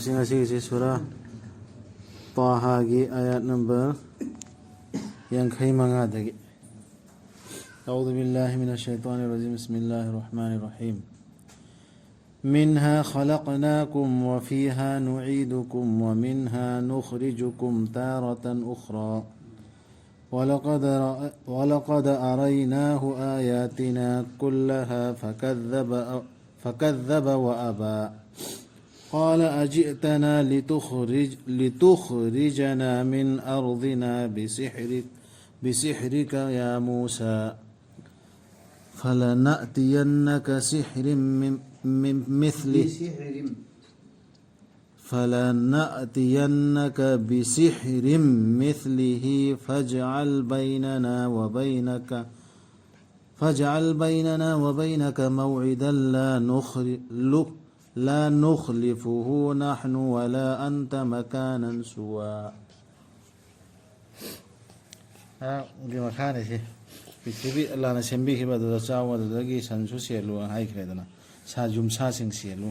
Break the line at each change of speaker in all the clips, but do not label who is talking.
Singasi surah Taha gi ayat number yang khaymanga dagi. A'udzu billahi minasy syaithanir rajim. Bismillahirrahmanirrahim. Minha khalaqnakum wa fiha nu'idukum wa minha nukhrijukum taratan ukhra. ولقد أريناه آياتنا كلها فكذب وأبى قال أجئتنا لتخرجنا من أرضنا بسحرك يا موسى فلنأتينك بسحر مثله فاجعل بيننا وبينك موعدا لا نخلفه نحن ولا أنت مكانا سوى. Di makanya sih, tapi Allah na sembi hiba doa cawa doa lagi sansu sielu hai kredana, sajum sasing sielu.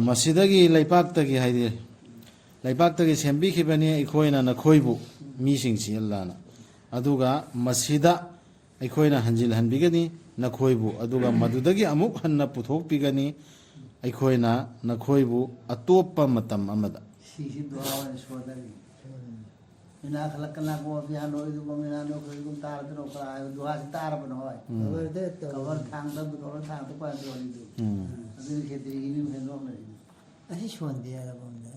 Masjidagi laipak tagi hai dia, laipak tagi sembi hiba ni ikoina na koibu mising si Allah na. Aduga masjida ikoina hanjil hanbigani na koibu aduga madudagi amuk hanna puthok pigani ikoina na koibu atopa matam amada.
Ina khalaqna ko fi hanu idu bamina no ko idu tar no ka duha tar ban hoy cover thang da cover thang to pa do ni adu ke de ini me no me asi shon de ara bam da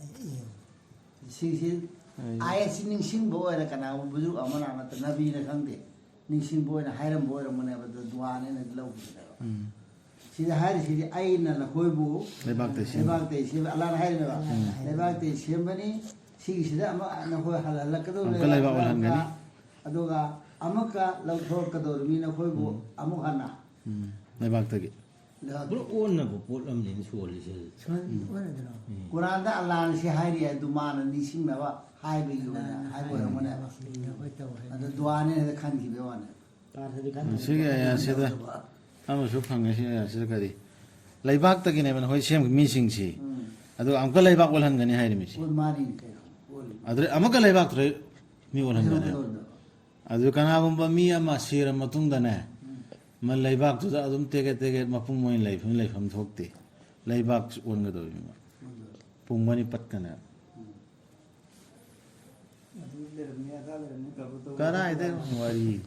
si ay sin sing bo era kana buju amana na nabi na khang de ning sing bo na hairam bo ra mane ba duha ne na lau si da hari si ay na na koy bu lebak te si Allah na hairam ba lebak te si bani Sida ama na koy halala kador
kalay ba ulan gani
aduga amaka lawthor kador mi na koy bu amukhana
nay bagtagi
bro on na bo polam ni soli se
Quran da Allah ni si hayri dumana ni simma ba haybe yo na haybo ramana adu duane da khan ki be wana
sige ya sida ama su phang si ya sida kadi laibak tagi ne ban hoi sem mi sing si adu amka laibak ulan gani hayri mi si adre amaka laibak tre mi ulan gani adu kana gumba mi ama sira matung da ne man laibak tu da adum tege mapung moin laifam thokte laibak on ga do mi pungmani pat kana kara ide wari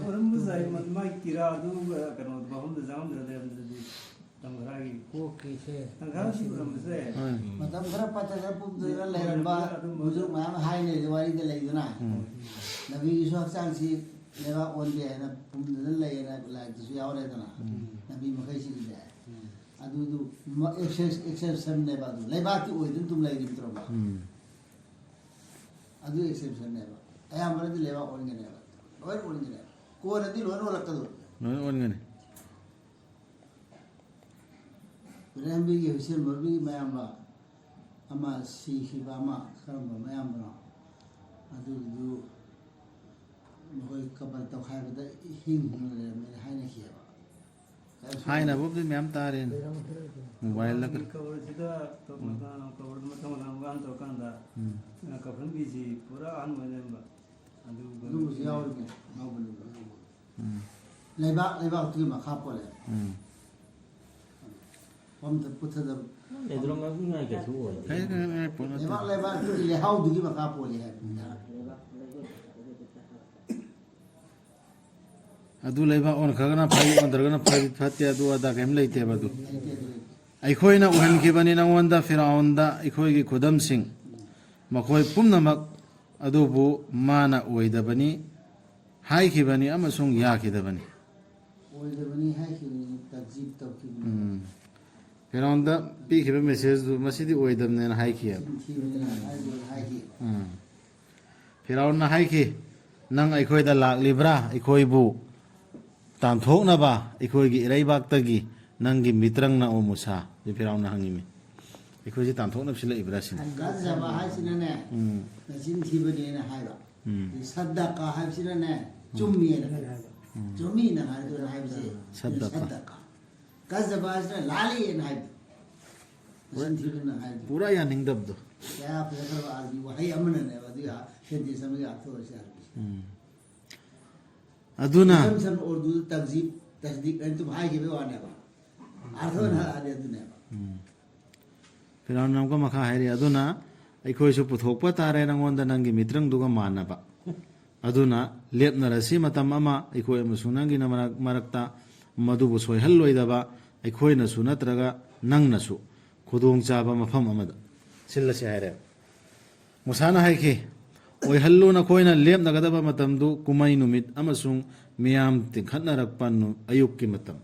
orang besar mai kira tu kalau bahum da jam da tanggaragi
okay se
tanggaragi orang besar
matam khara pacha khara pum de leran ba bujuk ma hai ne wari de lai duna nabi isu sang si lewa on de na pum de lai na la su yaw re duna nabi ma kai si de adu exception ne ba du lai ba ti oi dun tum lai dim tro ba adu exception ne ba ay amra de lewa on ne ba oi on ne ko na di lo no la ka do
no on gani
Rembi ye hussein morbi mayamba ama si hibama karamba mayamba adu du noi kabal to khayda hing le me hayna khiyaba
hayna bubdi mem tarin mobile la
cover sida to mata cover mata ngan to kanda cover biji pura an manemba
du yaw ne mabulu leba tu ma khapole Om the put the
edrong ga ngai ke su oi
hay ka pona
leba le how du gi ma khapole hai
adu laiba on khagana phai on dargana phai phatya adu ada kem leite badu aikhoina uhan ki bani nangwanda firaun da aikhoi gi khudam sing makhoi pumnamak adubu mana oidabani hai ki bani amasung ya ki dabani
oidabani hai ki tajib to ki
firaun da pi ki message du masidi oidamne hai ki firaun na hai ki nang aikhoi da lak libra aikhoi bu tam thok na ba ikoi gi rai bak ta gi nang gi mitrang na o musa di firaun na hangi mi ikoi ji tam thok na sila ibrasin
ga jaba hai sinane na jin thi bani na hai ba saddaqa hai sinane chummi na jumi na hai do hai se saddaqa kazaba is lali in hai ꯃꯁꯤꯡ ꯊꯤꯕꯅ ꯍꯥꯏꯗꯤ
ꯄꯨꯔꯥ ꯌꯥꯅꯤꯡꯗꯕꯗꯣ
ꯀꯌꯥ ꯐꯖꯈ꯭ꯔꯕ ꯑꯥꯔꯕꯤ ꯋꯥꯍꯩ ꯑꯃꯅꯅꯦꯕ ꯑꯗꯨꯒꯤ sentence ꯑꯃꯒꯤ ꯑꯥꯔꯊ ꯑꯣꯏꯔꯁꯦ
ꯑꯗꯨꯅ
ꯏꯁꯝ ꯁꯝꯅ ꯎꯔꯗꯨꯗ ꯇꯛꯖꯤꯕ ꯇꯁꯗꯤꯛ ꯑꯩꯅ ꯑꯗꯨꯝ ꯍꯥꯏꯈꯤꯕꯒꯤ ꯋꯥꯅꯦꯕ ꯑꯥꯔꯊ ꯑꯣꯏꯅ ꯍꯜꯂꯛꯑꯗꯤ ꯑꯗꯨꯅꯦꯕ
ꯐꯤꯔꯥꯎꯟ ꯑꯃꯨꯛꯀ ꯃꯈꯥ ꯍꯥꯏꯔꯤ ꯑꯗꯨꯅ ꯑꯩꯈꯣꯏꯁꯨ ꯄꯨꯊꯣꯛꯄ ꯇꯥꯔꯦ ꯅꯪꯉꯣꯟꯗ ꯅꯪꯒꯤ ꯃꯤꯇ꯭ꯔꯪꯗꯨꯒ ꯃꯥꯟꯅꯕ ꯑꯗꯨꯅ ꯂꯦꯞꯅꯔꯁꯤ ꯃꯇꯝ ꯑꯃ ꯑꯩꯈꯣꯏ ꯑꯃꯁꯨꯡ ꯅꯪꯒꯤꯅ ꯃꯔꯛꯇ ꯃꯗꯨꯕꯨ ꯁꯣꯏꯍꯜꯂꯣꯏꯗꯕ ꯑꯩꯈꯣꯏꯅꯁꯨ ꯅꯠꯇ꯭ꯔꯒ ꯅꯪꯅꯁꯨ ꯈꯨꯗꯣꯡꯆꯥꯕ ꯃꯐꯝ ꯑꯃꯗ ꯁꯤꯜꯂꯁꯤ ꯍꯥꯏꯔꯦ ꯃꯨꯁꯥꯅ ꯍꯥꯏꯈꯤ ꯑꯣꯏꯍꯜꯂꯨ ꯅꯈꯣꯏꯅ ꯂꯦꯞꯅꯒꯗꯕ ꯃꯇꯝꯗꯨ ꯀꯨꯝꯍꯩ ꯅꯨꯃꯤꯠ ꯑꯃꯁꯨꯡ ꯃꯤꯌꯥꯝ ꯇꯤꯡꯈꯠꯅꯔꯛꯄ ꯑꯌꯨꯛꯀꯤ ꯃꯇꯝ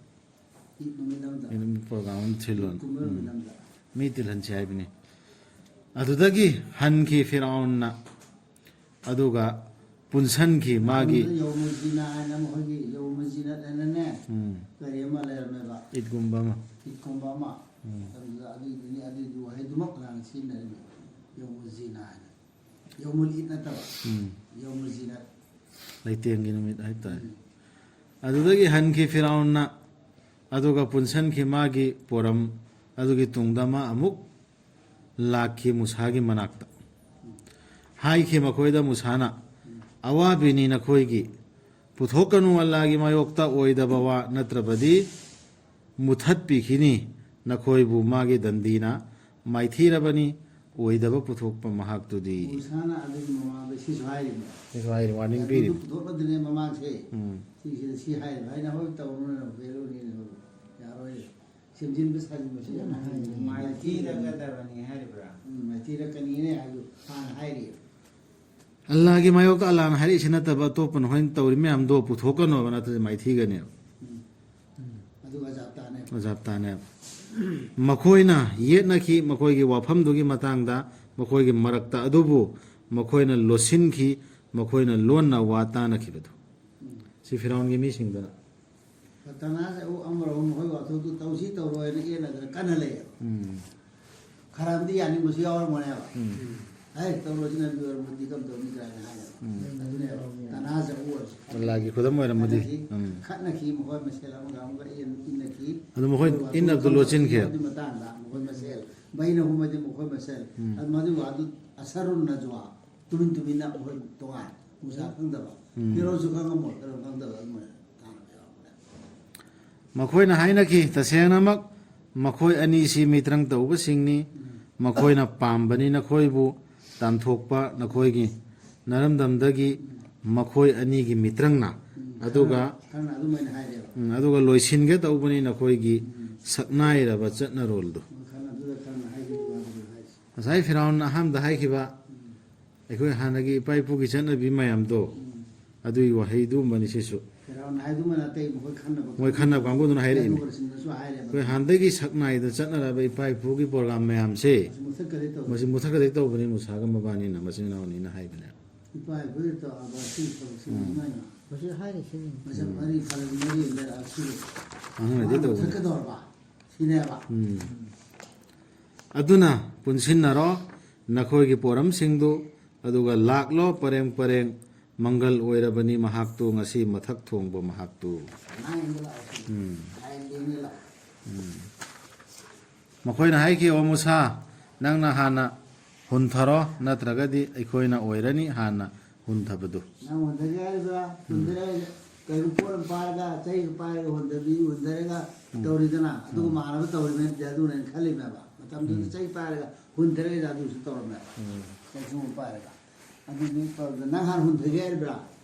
ꯅꯨꯃꯤꯠ ꯑꯃꯗ
ꯄ꯭ꯔꯣꯒ꯭ꯔꯥꯝ ꯑꯃ ꯁꯤꯜꯂꯣꯅ
ꯀꯨꯝꯕ ꯅꯨꯃꯤꯠ ꯑꯃꯗ
ꯃꯤ ꯇꯤꯜꯍꯟꯁꯤ ꯍꯥꯏꯕꯅꯤ ꯑꯗꯨꯗꯒꯤ ꯍꯟꯈꯤ ꯐꯤꯔꯥꯎꯟꯅ ꯑꯗꯨꯒ ꯄꯨꯟꯁꯟꯈꯤ ꯃꯥꯒꯤ
ꯌꯧꯃꯨꯖꯤꯅ ꯍꯥꯏꯅ ꯃꯈꯣꯏꯒꯤ ꯌꯧꯃꯨꯖꯤꯅ ꯍꯥꯏꯅꯅꯦ ꯀꯔꯤ ꯑꯃ ꯂꯩꯔꯝꯃꯦꯕ
ꯏꯠꯒꯨꯝꯕ ꯑꯃ
ꯏꯠꯀꯨꯝꯕ ꯑꯃ ꯑꯗꯨꯗ ꯑꯗꯨꯏꯗꯨꯅꯤ ꯑꯗꯨꯏꯗꯨ ꯋꯥꯍꯩꯗꯨꯃꯛ ꯂꯥꯟꯅ ꯁꯤꯖꯤꯟꯅꯔꯤꯕ ꯌꯧꯃꯨꯖꯤꯅ ꯍꯥꯏꯅ ꯌꯧꯃꯨꯜ ꯏꯠ ꯅꯠꯇꯕ ꯌꯧꯃꯨꯖꯤꯅ
ꯂꯩꯇꯦꯡꯒꯤ ꯅꯨꯃꯤꯠ ꯍꯥꯏꯇꯥꯔꯦ ꯑꯗꯨꯗꯒꯤ ꯍꯟꯈꯤ ꯐꯤꯔꯥꯎꯟꯅ ꯑꯗꯨꯒ ꯄꯨꯟꯁꯟꯈꯤ ꯃꯥꯒꯤ ꯄꯣꯔꯝ ꯑꯗꯨꯒꯤ ꯇꯨꯡꯗ ꯃꯥ ꯑꯃꯨꯛ ꯂꯥꯛꯈꯤ ꯃꯨꯁꯥꯒꯤ ꯃꯅꯥꯛꯇ ꯍꯥꯏꯈꯤ ꯃꯈꯣꯏꯗ ꯃꯨꯁꯥꯅ ꯑꯋꯥꯕꯤꯅꯤ ꯅꯈꯣꯏꯒꯤ ꯄꯨꯊꯣꯛꯀꯅꯨ ꯑꯜꯂꯥꯒꯤ ꯃꯥꯌꯣꯛꯇ ꯑꯣꯏꯗꯕ ꯋꯥ ꯅꯠꯇ꯭ꯔꯕꯗꯤ ꯃꯨꯊꯠꯄꯤꯈꯤꯅꯤ ꯅꯈꯣꯏꯕꯨ ꯃꯥꯒꯤ ꯗꯟꯗꯤꯅ ꯃꯥꯏꯊꯤꯔꯕꯅꯤ ꯑꯣꯏꯗꯕ ꯄꯨꯊꯣꯛꯄ ꯃꯍꯥꯛꯇꯨꯗꯤ
ꯃꯨꯁꯥꯅ ꯑꯗꯨꯒꯤ ꯃꯃꯥꯡꯗ ꯁꯤꯁꯨ ꯍꯥꯏꯔꯤꯕ
ꯁꯤꯁꯨ ꯍꯥꯏꯔꯤ ꯋꯥꯔꯅꯤꯡ
ꯑꯗꯨ
ꯄꯤꯔꯤ
ꯄꯨꯊꯣꯛꯅꯗ꯭ꯔꯤꯉꯩ ꯃꯃꯥꯡꯁꯦ ꯁꯤꯁꯤꯗ ꯁꯤ ꯍꯥꯏꯔꯤꯕ ꯑꯩꯅ ꯍꯣꯏ ꯇꯧꯔꯨꯅ ꯐꯦꯔꯨꯅꯤꯅ ꯌꯥꯔꯣꯏ ꯁꯦꯝꯖꯤꯟꯕ ꯁꯥꯖꯤꯟꯕꯁꯨ ꯌꯥꯝ
ꯃꯥꯏꯊꯤꯔꯛꯀꯗꯕꯅꯤ ꯍꯥꯏꯔꯤꯕ꯭ꯔꯥ
ꯃꯥꯏꯊꯤꯔꯛꯀꯅꯤꯅꯦ ꯍꯥꯏꯕ ꯍꯥꯟꯅ ꯍꯥꯏꯔꯤꯕ
ꯑꯜꯂꯥꯒꯤ ꯃꯥꯌꯣꯛꯇ ꯑꯜꯂꯥꯍꯅ ꯍꯥꯏꯔꯛꯏꯁꯤ ꯅꯠꯇꯕ ꯑꯇꯣꯞꯄ ꯅꯈꯣꯏꯅ ꯇꯧꯔꯤ ꯃꯌꯥꯝꯗꯣ ꯄꯨꯊꯣꯛꯀꯅꯣꯕ ꯅꯠꯇ꯭ꯔꯗꯤ ꯃꯥꯏꯊꯤꯒꯅꯦꯕ
ꯑꯗꯨꯒ ꯑꯖꯥꯕ ꯇꯥꯅꯦꯕ
ꯑꯖꯥꯕ ꯇꯥꯅꯦꯕ ꯃꯈꯣꯏꯅ ꯌꯦꯠꯅꯈꯤ ꯃꯈꯣꯏꯒꯤ ꯋꯥꯐꯝꯗꯨꯒꯤ ꯃꯇꯥꯡꯗ ꯃꯈꯣꯏꯒꯤ ꯃꯔꯛꯇ ꯑꯗꯨꯕꯨ ꯃꯈꯣꯏꯅ ꯂꯣꯠꯁꯤꯟꯈꯤ ꯃꯈꯣꯏꯅ ꯂꯣꯟꯅ ꯋꯥ ꯇꯥꯅꯈꯤꯕꯗꯨ ꯁꯤ ꯐꯤꯔꯥꯎꯟꯒꯤ ꯃꯤꯁꯤꯡꯗꯨꯅ
ꯇꯅꯥꯁꯦ ꯑꯃꯔꯣꯝ ꯃꯈꯣꯏ ꯋꯥꯊꯣꯛꯇꯨ ꯇꯧꯁꯤ ꯇꯧꯔꯣꯏꯅ ꯌꯦꯠꯅꯗꯅ ꯀꯟꯅ ꯂꯩꯌꯦꯕ ꯈꯔ ꯑꯃꯗꯤ ꯌꯥꯅꯤꯡꯕꯁꯨ ꯌꯥꯎꯔꯝꯒꯅꯦꯕ ꯍꯥꯏ ꯇꯧꯔꯣꯁꯤꯅ ꯑꯣꯏꯔꯝꯕꯗꯤ ꯀꯝ ꯇꯧꯅꯤ ꯀꯥꯏꯅ ꯍꯥꯏꯌꯦꯕ ꯑꯗꯨꯅꯦꯕ ꯇꯅꯥꯁꯦ ꯑꯣꯏꯔꯁꯨ
ꯑꯜꯂꯥꯒꯤ ꯈꯨꯗꯝ ꯑꯣꯏꯔꯝꯃꯗꯤ
ꯈꯠꯅꯈꯤ ꯃꯈꯣꯏ ꯃꯁꯦꯜ ꯑꯃꯒ ꯑꯃꯒ ꯏꯟꯅꯈꯤ
ꯑꯗꯨ ꯃꯈꯣꯏ ꯏꯟꯅꯕꯗꯨ ꯂꯣꯠꯁꯤꯟꯈꯤ
ꯑꯗꯨꯒꯤ ꯃꯇꯥꯡꯗ ꯃꯈꯣꯏ ꯃꯁꯦꯜ ꯕꯩꯅꯍꯨꯝꯃꯗꯤ ꯃꯈꯣꯏ ꯃꯁꯦꯜ ꯃꯗꯨꯒ ꯑꯗꯨ ꯑꯁꯔꯨꯟ ꯅꯖꯋꯥ ꯇꯨꯃꯤꯟ ꯇꯨꯃꯤꯟꯅ ꯃꯈꯣꯏ ꯇꯣꯉꯥꯟ ꯃꯨꯁꯥ ꯈꯪꯗꯕ ꯐꯤꯔꯣꯜꯁꯨ ꯈꯪꯉꯝꯃꯣꯏ ꯀꯔꯝ ꯈꯪꯗꯕ ꯑꯗꯨꯃꯥꯏꯅ ꯇꯥꯅꯕ ꯌꯥꯎꯔꯝꯒꯅꯦ
ꯃꯈꯣꯏꯅ ꯍꯥꯏꯅꯈꯤ ꯇꯁꯦꯡꯅꯃꯛ ꯃꯈꯣꯏ ꯑꯅꯤꯁꯤ ꯃꯤꯇ꯭ꯔꯪ ꯇꯧꯕꯁꯤꯡꯅꯤ ꯃꯈꯣꯏꯅ ꯄꯥꯝꯕꯅꯤ ꯅꯈꯣꯏꯕꯨ ꯇꯥꯟꯊꯣꯛꯄ ꯅꯈꯣꯏꯒꯤ ꯅꯔꯝꯗꯝꯗꯒꯤ ꯃꯈꯣꯏ ꯑꯅꯤꯒꯤ ꯃꯤꯇ꯭ꯔꯪꯅ ꯑꯗꯨꯒ
ꯈꯔꯅ ꯑꯗꯨꯃꯥꯏꯅ ꯍꯥꯏꯔꯦꯕ
ꯑꯗꯨꯒ ꯂꯣꯏꯁꯤꯟꯒꯦ ꯇꯧꯕꯅꯤ ꯅꯈꯣꯏꯒꯤ ꯁꯛꯅꯥꯏꯔꯕ ꯆꯠꯅꯔꯣꯜꯗꯨ
ꯈꯔꯅ ꯑꯗꯨꯗ ꯈꯔꯅ ꯍꯥꯏꯈꯤꯕ ꯍꯥꯏꯁꯦ
ꯉꯁꯥꯏ ꯐꯤꯔꯥꯎꯟꯅ ꯑꯍꯥꯟꯕꯗ ꯍꯥꯏꯈꯤꯕ ꯑꯩꯈꯣꯏ ꯍꯥꯟꯅꯒꯤ ꯏꯄꯥ ꯏꯄꯨꯒꯤ ꯆꯠꯅꯕꯤ ꯃꯌꯥꯝꯗೋ ꯑꯗꯨꯒꯤ ꯋꯥꯍꯩꯗꯨꯃꯅꯤ ꯁꯤꯁꯨ
ꯐꯤꯔꯥꯎꯟ ꯍꯥꯏꯗꯨꯃ ꯅꯠꯇꯦ ꯃꯈꯣꯏ ꯈꯟꯅꯕ
ꯃꯣꯏ ꯈꯟꯅꯕ ꯀꯥꯡꯕꯨꯗꯨꯅ ꯍꯥꯏꯔꯛꯏꯅꯤ
ꯑꯗꯨꯁꯤꯡꯗꯁꯨ ꯍꯥꯏꯔꯦꯕ
ꯑꯩꯈꯣꯏ ꯍꯥꯟꯅꯗꯒꯤ ꯁꯛꯅꯥꯏꯗ ꯆꯠꯅꯔꯕ ꯏꯄꯥ ꯏꯄꯨꯒꯤ ꯄ꯭ꯔꯣꯒ꯭ꯔꯥꯝ ꯃꯌꯥꯝꯁꯦ
ꯃꯨꯊꯠꯀꯗꯤ ꯇꯧ
ꯃꯁꯤ ꯃꯨꯊꯠꯀꯗꯩ ꯇꯧꯕꯅꯤ ꯃꯨꯁꯥꯒ ꯃꯕꯥꯅꯤꯅ ꯃꯆꯤꯟ ꯃꯅꯥꯎꯅꯤꯅ ꯍꯥꯏꯕꯅꯦ
ꯏꯄꯥ ꯏꯄꯨꯗ ꯇꯧꯔꯒ ꯁꯤ ꯊꯕꯛꯁꯤꯡ ꯑꯗꯨꯃꯥꯏꯅ
ꯃꯁꯤ ꯍꯥꯏꯔꯤꯁꯤꯅꯤ
ꯃꯁꯛ ꯃꯔꯤ ꯐꯔꯒꯤ ꯃꯔꯤ ꯂꯩꯔꯛꯑ ꯁꯤꯕ
ꯑꯍꯟꯅꯗꯤ ꯇꯧꯕꯅꯤ
ꯃꯨꯊꯠꯀꯗꯧꯔꯕ ꯁꯤꯅꯦꯕ
ꯑꯗꯨꯅ ꯄꯨꯟꯁꯤꯟꯅꯔꯣ ꯅꯈꯣꯏꯒꯤ ꯄꯣꯔꯝꯁꯤꯡꯗꯨ ꯑꯗꯨꯒ ꯂꯥꯛꯂꯣ ꯄꯔꯦꯡ ꯄꯔꯦꯡ ꯃꯪꯒꯜ ꯑꯣꯏꯔꯕꯅꯤ ꯃꯍꯥꯛꯇꯨ ꯉꯁꯤ ꯃꯊꯛ ꯊꯣꯡꯕ ꯃꯍꯥꯛꯇꯨ ꯃꯈꯣꯏꯅ ꯍꯥꯏꯈꯤ ꯑꯣ ꯃꯨꯁꯥ ꯅꯪꯅ ꯍꯥꯟꯅ ꯍꯨꯟꯊꯔꯣ ꯅꯠꯇ꯭ꯔꯒꯗꯤ ꯑꯩꯈꯣꯏꯅ ꯑꯣꯏꯔꯅꯤ ꯍꯥꯟꯅ ꯍꯨꯟꯊꯕꯗꯨ
ꯅꯪ ꯍꯨꯟꯊꯒꯦ ꯍꯥꯏꯔꯤꯕ꯭ꯔꯥ ꯍꯨꯟꯊꯔꯒ ꯀꯩꯒꯨꯝꯕ ꯄꯣꯠ ꯑꯃ ꯄꯥꯏꯔꯒ ꯆꯩꯒ ꯄꯥꯏꯔꯒ ꯍꯨꯟꯊꯔꯒ ꯇꯧꯔꯤꯗꯅ ꯑꯗꯨꯒ ꯃꯥꯟꯅꯕ ꯇꯧꯔꯤꯕꯅꯤ ꯑꯗꯨꯅ ꯈꯜꯂꯤꯃꯦꯕ ꯃꯇꯝꯗꯨꯗ ꯆꯩ ꯄꯥꯏꯔꯒ ꯍꯨꯟꯊꯔꯒ ꯑꯗꯨꯁꯨ ꯇꯧꯔꯝꯃꯦꯕ ꯆꯩꯁꯨ ꯄꯥꯏꯔꯒ ꯑꯗꯨꯗꯤ ꯇꯧꯔꯒ ꯅꯪ ꯍꯥꯟꯅ ꯍꯨꯟꯊꯒꯦ ꯍꯥꯏꯔꯤꯕ꯭ꯔꯥ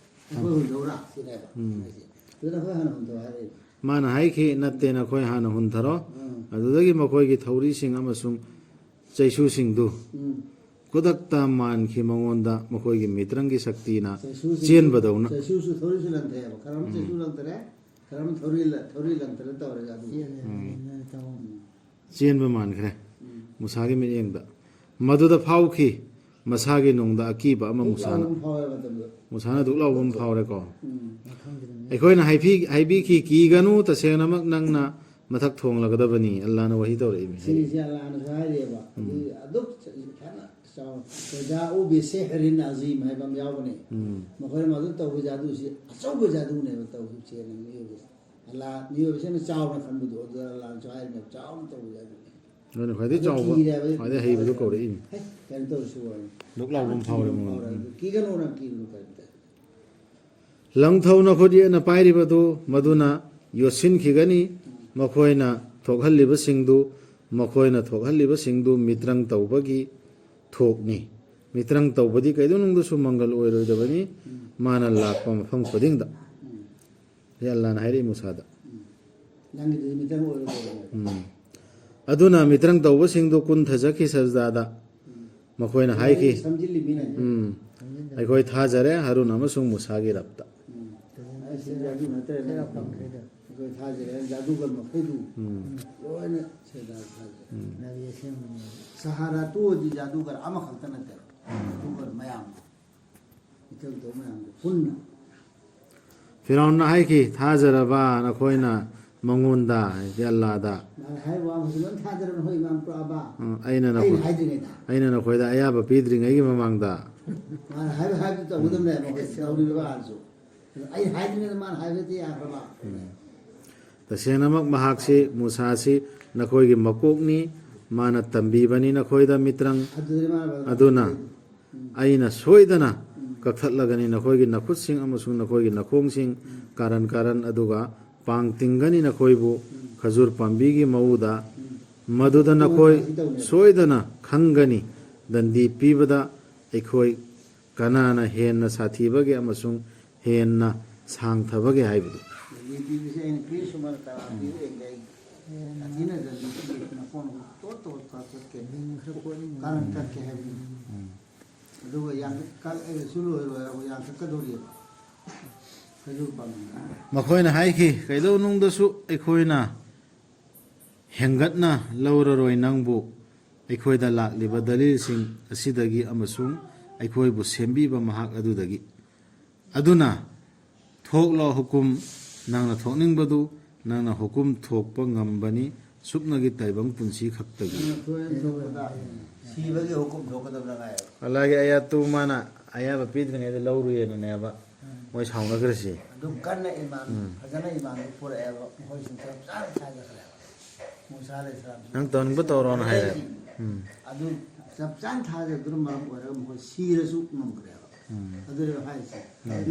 ꯑꯩꯈꯣꯏ ꯍꯨꯟꯊꯧꯔꯥ ꯁꯤꯅꯦꯕ ꯑꯗꯨꯅ ꯑꯩꯈꯣꯏ ꯍꯥꯟꯅ ꯍꯨꯟꯊꯧ ꯍꯥꯏꯔꯛꯏ
ꯃꯥꯅ ꯍꯥꯏꯈꯤ ꯅꯠꯇꯦ ꯅꯈꯣꯏ ꯍꯥꯟꯅ ꯍꯨꯟꯊꯔꯣ ꯑꯗꯨꯗꯒꯤ ꯃꯈꯣꯏꯒꯤ ꯊꯧꯔꯤꯁꯤꯡ ꯑꯃꯁꯨꯡ ꯆꯩꯁꯨꯁꯤꯡꯗꯨ ꯈꯨꯗꯛꯇ ꯃꯥꯟꯈꯤ ꯃꯉꯣꯟꯗ ꯃꯈꯣꯏꯒꯤ ꯃꯤꯇ꯭ꯔꯪꯒꯤ ꯁꯛꯇꯤꯅ ꯆꯦꯟꯕꯗꯧꯅ
ꯆꯩꯁꯨꯁꯨ ꯊꯧꯔꯤꯁꯨ ꯂꯪꯊꯩꯑꯕ ꯈꯔ ꯆꯩꯁꯨ ꯂꯪꯊꯔꯦ ꯈꯔ ꯊꯧꯔꯤ ꯂꯪꯊꯔꯦ ꯇꯧꯔꯒ ꯑꯗꯨ
ꯆꯦꯟꯕ ꯃꯥꯟꯈ꯭ꯔꯦ ꯃꯨꯁꯥꯒꯤ ꯃꯤꯠꯌꯦꯡꯗ ꯃꯗꯨꯗ ꯐꯥꯎꯈꯤ ꯃꯁꯥꯒꯤ ꯅꯨꯡꯗ ꯑꯀꯤꯕ ꯑꯃ ꯃꯨꯁꯥꯅ ꯗꯨꯛ ꯂꯥꯎꯕ ꯑꯃ ꯐꯥꯎꯔꯦꯀꯣ ꯑꯩꯈꯣꯏꯅ ꯍꯥꯏꯕꯤꯈꯤ ꯀꯤꯒꯅꯨ ꯇꯁꯦꯡꯅꯃꯛ ꯅꯪꯅ ꯃꯊꯛ ꯊꯣꯡꯂꯒꯗꯕꯅꯤ ꯑꯜꯂꯥꯍꯅ ꯋꯥꯍꯤ ꯇꯧꯔꯛꯏ
ꯁꯤꯅꯤꯁꯤ ꯑꯜꯂꯥꯍꯅꯁꯨ ꯍꯥꯏꯔꯤꯑꯕ ꯑꯗꯨꯛ ꯖꯥꯎ ꯕꯤꯁꯦꯍꯔꯤꯟ ꯑꯖꯤꯝ ꯍꯥꯏꯕ ꯑꯃ ꯌꯥꯎꯕꯅꯦ ꯃꯈꯣꯏꯅ ꯃꯗꯨ ꯇꯧꯕ ꯖꯥꯗꯨꯁꯤ ꯑꯆꯧꯕ ꯖꯥꯗꯨꯅꯦꯕ ꯇꯧꯈꯤꯕꯁꯦꯅ ꯃꯤꯑꯣꯏꯕꯁꯦ ꯑꯜꯂꯥ ꯃꯤꯑꯣꯏꯕꯁꯤꯅ ꯆꯥꯎꯅ ꯈꯟꯕꯗꯣ ꯑꯗꯨꯗ ꯑꯜꯂꯥꯍꯅꯁꯨ ꯍꯥꯏꯔꯤꯅꯦꯕ ꯆꯥꯎꯅ ꯇꯧꯕ ꯖꯥꯗꯨꯅꯦ
ꯑꯗꯨꯅ ꯈ꯭ꯋꯥꯏꯗꯩ ꯆꯥꯎꯕ ꯈ꯭ꯋꯥꯏꯗꯩ ꯍꯩꯕꯗꯨ ꯀꯧꯔꯛꯏꯅꯤ
ꯀꯩꯅꯣ ꯇꯧꯔꯁꯨ ꯋꯥꯅꯤ
ꯂꯨꯛ ꯂꯥꯎꯕ ꯐꯥꯎꯔꯦ ꯃꯉꯣꯟꯗ
ꯀꯤꯒꯅꯨ ꯅꯪ ꯀꯤꯒꯅꯨ ꯀꯔꯤꯝꯇ
ꯂꯪꯊꯧꯅ ꯈꯨꯠꯌꯦꯠꯅ ꯄꯥꯏꯔꯤꯕꯗꯨ ꯃꯗꯨꯅ ꯌꯣꯠꯁꯤꯟꯈꯤꯒꯅꯤ ꯃꯈꯣꯏꯅ ꯊꯣꯛꯍꯜꯂꯤꯕꯁꯤꯡꯗꯨ ꯃꯤꯇ꯭ꯔꯪ ꯇꯧꯕꯒꯤ ꯊꯣꯛꯅꯤ ꯃꯤꯇ꯭ꯔꯪ ꯇꯧꯕꯗꯤ ꯀꯩꯗꯧꯅꯨꯡꯗꯁꯨ ꯃꯪꯒꯜ ꯑꯣꯏꯔꯣꯏꯗꯕꯅꯤ ꯃꯥꯅ ꯂꯥꯛꯄ ꯃꯐꯝ ꯈꯨꯗꯤꯡꯗ ꯑꯜꯂꯥꯍꯅ ꯍꯥꯏꯔꯛꯏ ꯃꯨꯁꯥꯗ
ꯅꯪꯒꯤꯗꯨꯗꯤ ꯃꯤꯇꯪ ꯑꯣꯏꯔꯣꯏꯗꯕꯅꯦ
ꯑꯗꯨꯅ ꯃꯤꯇ꯭ꯔꯪ ꯇꯧꯕꯁꯤꯡꯗꯨ ꯀꯨꯟꯊꯖꯈꯤ ꯁꯖꯗꯥꯗ ꯃꯈꯣꯏꯅ ꯍꯥꯏꯈꯤ
ꯁꯝꯖꯤꯜꯂꯤꯃꯤꯅ
ꯑꯩꯈꯣꯏ ꯊꯥꯖꯔꯦ ꯍꯥꯔꯨꯟ ꯑꯃꯁꯨꯡ ꯃꯨꯁꯥꯒꯤ ꯔꯕꯇ
ꯑꯩꯁꯦ ꯖꯥꯗꯨ ꯅꯠꯇ꯭ꯔꯦ ꯑꯩꯈꯣꯏ ꯊꯥꯖꯔꯦ ꯖꯥꯗꯨꯒꯔ ꯃꯈꯩꯗꯨ ꯂꯣꯏꯅ ꯁꯦꯗꯥ ꯊꯥꯖꯔꯦ ꯁꯍꯥꯔꯥ ꯇꯣꯛꯑꯗꯤ ꯖꯥꯗꯨꯒꯔ ꯑꯃꯈꯛꯇ ꯅꯠꯇꯦꯕ ꯖꯥꯗꯨꯒꯔ ꯃꯌꯥꯝ ꯏꯊꯧ ꯇꯧ ꯃꯌꯥꯝꯗꯣ ꯄꯨꯟꯅ
ꯐꯤꯔꯥꯎꯟꯅ ꯍꯥꯏꯈꯤ ꯊꯥꯖꯔꯕ ꯅꯈꯣꯏꯅ ꯃꯉꯣꯟꯗ ꯍꯥꯏꯗꯤ ꯑꯜꯂꯥꯗ
ꯃꯥꯅ ꯍꯥꯏꯕ ꯋꯥ ꯂꯣꯏ ꯊꯥꯖꯔꯕ ꯍꯣꯏ ꯏꯃꯥꯝ ꯄꯨꯔꯛꯑꯕ
ꯑꯩꯅ
ꯑꯩꯅ ꯍꯥꯏꯗ꯭ꯔꯤꯉꯩꯗ
ꯅꯈꯣꯏꯗ ꯑꯌꯥꯕ ꯄꯤꯗ꯭ꯔꯤꯉꯩꯒꯤ ꯃꯃꯥꯡꯗ
ꯃꯥꯅ ꯍꯥꯏꯕ ꯇꯧꯒꯗꯕꯅꯦ ꯃꯈꯣꯏ ꯇꯧꯔꯤꯕ ꯍꯥꯏꯔꯁꯨ ꯑꯩ ꯍꯥꯏꯗ꯭ꯔꯤꯉꯩꯗ ꯃꯥꯅ ꯍꯥꯏꯕꯗꯤ ꯌꯥꯈ꯭ꯔꯕ
ꯇꯁꯦꯡꯅꯃꯛ ꯃꯍꯥꯛꯁꯤ ꯃꯨꯁꯥꯁꯤ ꯅꯈꯣꯏꯒꯤ ꯃꯀꯣꯛꯅꯤ ꯃꯥꯅ ꯇꯝꯕꯤꯕꯅꯤ ꯅꯈꯣꯏꯗ ꯃꯤꯇ꯭ꯔꯪ ꯑꯗꯨꯅ ꯑꯩꯅ ꯁꯣꯏꯗꯅ ꯀꯛꯊꯠꯂꯒꯅꯤ ꯅꯈꯣꯏꯒꯤ ꯅꯈꯨꯠꯁꯤꯡ ꯑꯃꯁꯨꯡ ꯅꯈꯣꯏꯒꯤ ꯅꯈꯣꯡꯁꯤꯡ ꯀꯥꯔꯟ ꯑꯗꯨꯒ ꯄꯥꯡ ꯇꯤꯡꯒꯅꯤ ꯅꯈꯣꯏꯕꯨ ꯈꯖꯨꯔ ꯄꯥꯝꯕꯤꯒꯤ ꯃꯎꯗ ꯃꯗꯨꯗ ꯅꯈꯣꯏ ꯁꯣꯏꯗꯅ ꯈꯪꯒꯅꯤ ꯗꯟꯗꯤ ꯄꯤꯕꯗ ꯑꯩꯈꯣই ꯀꯅꯥꯅ ꯍꯦꯟꯅ ꯁꯥꯊꯤꯕꯒꯦ ꯑꯃꯁꯨꯡ ꯍꯦꯟꯅ ꯁꯥꯡꯊꯕꯒꯦ ꯍꯥꯏꯕꯗꯨ
ꯄꯤꯕꯁꯦ ꯑꯩꯅ ꯄꯤꯔꯁꯨ ꯃꯥꯅ ꯇꯔꯥ ꯄꯤꯔꯦ ꯑꯩ ꯑꯊꯤꯅꯗꯗꯤ ꯃꯐꯝ ꯇꯣꯠ ꯆꯠꯀꯦ ꯀꯥꯔꯟ ꯆꯠꯀꯦ ꯍꯥꯏꯕꯅꯤ ꯑꯗꯨꯒ ꯀꯛꯑꯒꯁꯨ ꯂꯣꯏꯔꯣꯏ ꯌꯥꯟꯊꯠꯀꯗꯧꯔꯤꯕ ꯈꯖꯨꯔ ꯄꯥꯝꯕꯤ
ꯃꯈꯣꯏꯅ ꯍꯥꯏꯈꯤ ꯀꯩꯗꯧꯅꯨꯡꯗꯁꯨ ꯑꯩꯈꯣꯏꯅ ꯍꯦꯡꯒꯠꯅ ꯂꯧꯔꯔꯣꯏ ꯅꯪꯕꯨ ꯑꯩꯈꯣꯏꯗ ꯂꯥꯛꯂꯤꯕ ꯗꯂꯤꯜꯁꯤꯡ ꯑꯁꯤꯗꯒꯤ ꯑꯃꯁꯨꯡ ꯑꯩꯈꯣꯏꯕꯨ ꯁꯦꯝꯕꯤꯕ ꯃꯍꯥꯛ ꯑꯗꯨꯗꯒꯤ ꯑꯗꯨꯅ ꯊꯣꯛꯂꯣ ꯍꯨꯀꯨꯝ ꯅꯪꯅ ꯊꯣꯛꯅꯤꯡꯕꯗꯨ ꯅꯪꯅ ꯍꯨꯀꯨꯝ ꯊꯣꯛꯄ ꯉꯝꯕꯅꯤ ꯁꯨꯞꯅꯒꯤ ꯇꯥꯏꯕꯪ ꯄꯨꯟꯁꯤ ꯈꯛꯇꯒꯤ
ꯁꯤꯕꯒꯤ ꯍꯨꯀꯨꯝ ꯊꯣꯛꯀꯗꯕ ꯉꯥꯏ
ꯑꯜꯂꯥꯍꯒꯤ ꯑꯌꯥꯠꯇꯨ ꯃꯥꯅ ꯑꯌꯥꯕ ꯄꯤꯗ꯭ꯔꯤꯉꯩꯗ ꯂꯧꯔꯨꯌꯦꯅꯅꯦꯕ ꯃꯣꯏ ꯁꯥꯎꯅꯈ꯭ꯔꯁꯤ
ꯑꯗꯨꯝ ꯀꯟꯅ ꯏꯃꯥꯟ ꯐꯖꯅ ꯏꯃꯥꯟꯗꯨ ꯄꯨꯔꯛꯑꯦꯕ ꯃꯈꯣꯏꯁꯤꯡ ꯆꯞ ꯆꯥꯅ ꯊꯥꯖꯈ꯭ꯔꯦꯕ ꯃꯨꯁꯥ ꯏꯁꯂꯥꯝ
ꯅꯪ ꯇꯧꯅꯤꯡꯕ ꯇꯧꯔꯣꯅ ꯍꯥꯏꯔꯦ
ꯑꯗꯨ ꯆꯞ ꯆꯥꯅ ꯊꯥꯖꯗꯨꯅ ꯃꯔꯝ ꯑꯣꯏꯔꯒ ꯃꯈꯣꯏ ꯁꯤꯔꯁꯨ ꯉꯝꯈ꯭ꯔꯦꯕ ꯑꯗꯨꯅꯦꯕ ꯍꯥꯏꯔꯤꯁꯦ